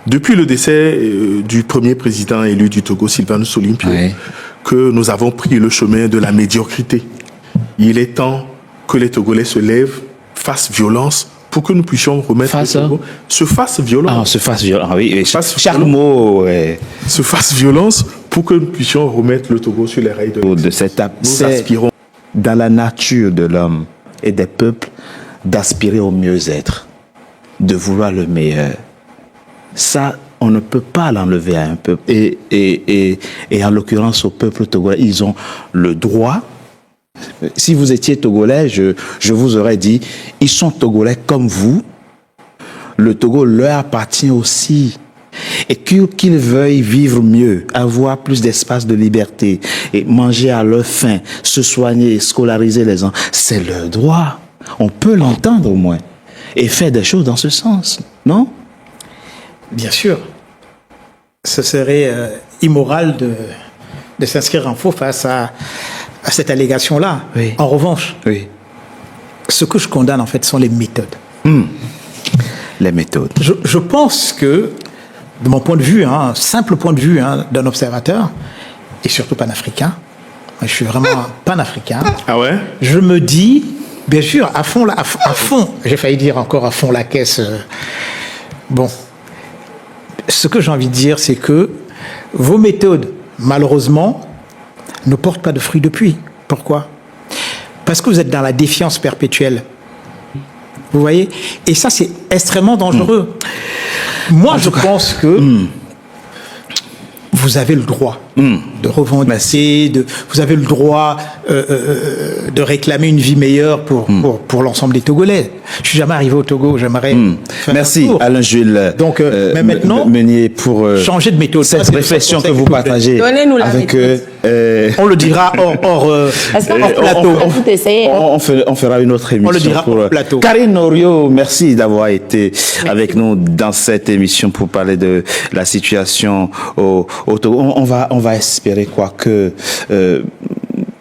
Depuis le décès du premier président élu du Togo, Sylvanus Olympio, que nous avons pris le chemin de la médiocrité. Il est temps que les Togolais se lèvent, fassent violence pour que nous puissions remettre le Togo. Se fassent violence. Se fasse violence, oui. Chaque mot. Se fasse violence pour que nous puissions remettre le Togo sur les rails de cette Nous aspirons. Dans la nature de l'homme et des peuples d'aspirer au mieux-être, de vouloir le meilleur. Ça, on ne peut pas l'enlever à un peuple. Et en l'occurrence, au peuple togolais, ils ont le droit. Si vous étiez togolais, je vous aurais dit, ils sont togolais comme vous. Le Togo leur appartient aussi. Et qu'ils veuillent vivre mieux, avoir plus d'espace de liberté, et manger à leur faim, se soigner et scolariser les enfants, c'est leur droit. On peut l'entendre au moins. Et faire des choses dans ce sens, non? Bien sûr. Ce serait immoral de s'inscrire en faux face à cette allégation-là. Oui. En revanche, ce que je condamne en fait sont les méthodes. Les méthodes. Je pense que, de mon point de vue, simple point de vue d'un observateur, et surtout panafricain, je suis vraiment panafricain. Ah ouais? Je me dis, bien sûr, à fond, j'ai failli dire encore à fond la caisse. Bon. Ce que j'ai envie de dire, c'est que vos méthodes, malheureusement, ne portent pas de fruits depuis. Pourquoi? Parce que vous êtes dans la défiance perpétuelle. Vous voyez? Et ça, c'est extrêmement dangereux. Moi, je pense que vous avez le droit de revendiquer, vous avez le droit de réclamer une vie meilleure pour l'ensemble des Togolais. Je suis jamais arrivé au Togo, j'aimerais faire Merci Alain Jules. Donc, mais maintenant, Meunier, pour changer de méthode. cette réflexion que vous partagez avec on le dira hors plateau. On fera une autre émission. On le dira hors plateau. Karine Norio, merci d'avoir été avec nous dans cette émission pour parler de la situation au Togo. On va espérer quoi que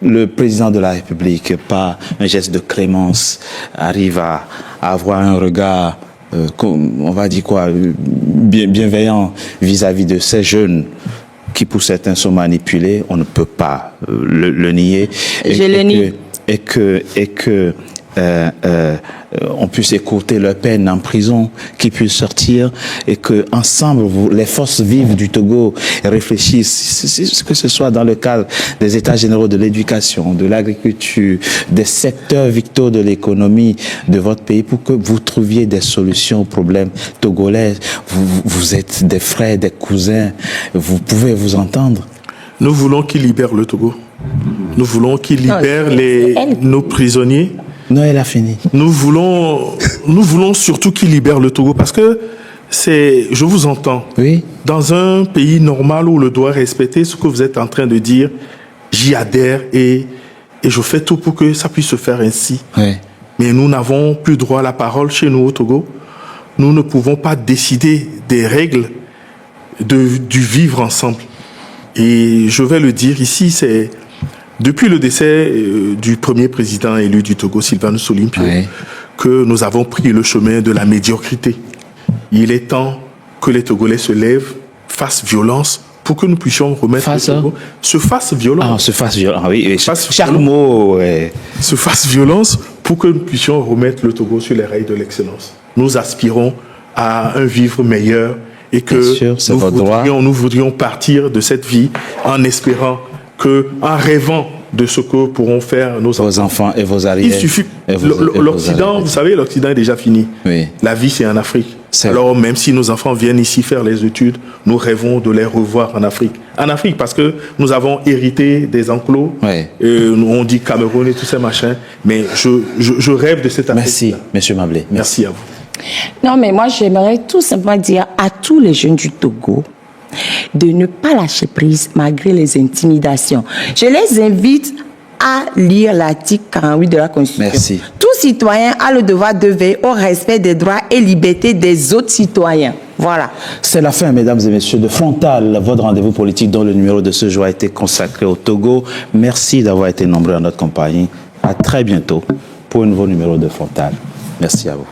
le président de la République, par un geste de clémence, arrive à avoir un regard, on va dire quoi, bienveillant vis-à-vis de ces jeunes qui pour certains sont manipulés. On ne peut pas le nier. Je le nie. Et que on puisse écouter leur peine en prison, qu'ils puissent sortir et que ensemble les forces vives du Togo réfléchissent, que ce soit dans le cadre des états généraux de l'éducation, de l'agriculture, des secteurs vitaux de l'économie de votre pays, pour que vous trouviez des solutions aux problèmes togolais. Vous êtes des frères, des cousins, vous pouvez vous entendre. Nous voulons qu'ils libèrent le Togo. Nous voulons qu'ils libèrent nos prisonniers. Noël a fini. Nous voulons surtout qu'ils libèrent le Togo parce que je vous entends. Oui. Dans un pays normal où le doit respecter ce que vous êtes en train de dire, j'y adhère et je fais tout pour que ça puisse se faire ainsi. Oui. Mais nous n'avons plus droit à la parole chez nous au Togo. Nous ne pouvons pas décider des règles du vivre ensemble. Et je vais le dire ici, c'est depuis le décès du premier président élu du Togo, Sylvanus Olympio, que nous avons pris le chemin de la médiocrité. Il est temps que les Togolais se lèvent, fassent violence pour que nous puissions remettre le Togo. Se fasse violence. Se fasse violence, oui. Chaque mot. Se fasse violence pour que nous puissions remettre le Togo sur les rails de l'excellence. Nous aspirons à un vivre meilleur et que nous voudrions partir de cette vie en espérant en rêvant de ce que pourront faire vos enfants et vos arrières. Il suffit. L'Occident, vous savez, l'Occident est déjà fini. Oui. La vie, c'est en Afrique. Alors, même si nos enfants viennent ici faire les études, nous rêvons de les revoir en Afrique. En Afrique, parce que nous avons hérité des enclos. On dit Cameroun et tous ces machins. Mais je rêve de cette Afrique. Merci, M. Mablé. Merci à vous. Non, mais moi, j'aimerais tout simplement dire à tous les jeunes du Togo de ne pas lâcher prise malgré les intimidations. Je les invite à lire l'article 48 de la Constitution. Merci. Tout citoyen a le devoir de veiller au respect des droits et libertés des autres citoyens. Voilà. C'est la fin, mesdames et messieurs, de Frontal, votre rendez-vous politique dont le numéro de ce jour a été consacré au Togo. Merci d'avoir été nombreux à notre compagnie. À très bientôt pour un nouveau numéro de Frontal. Merci à vous.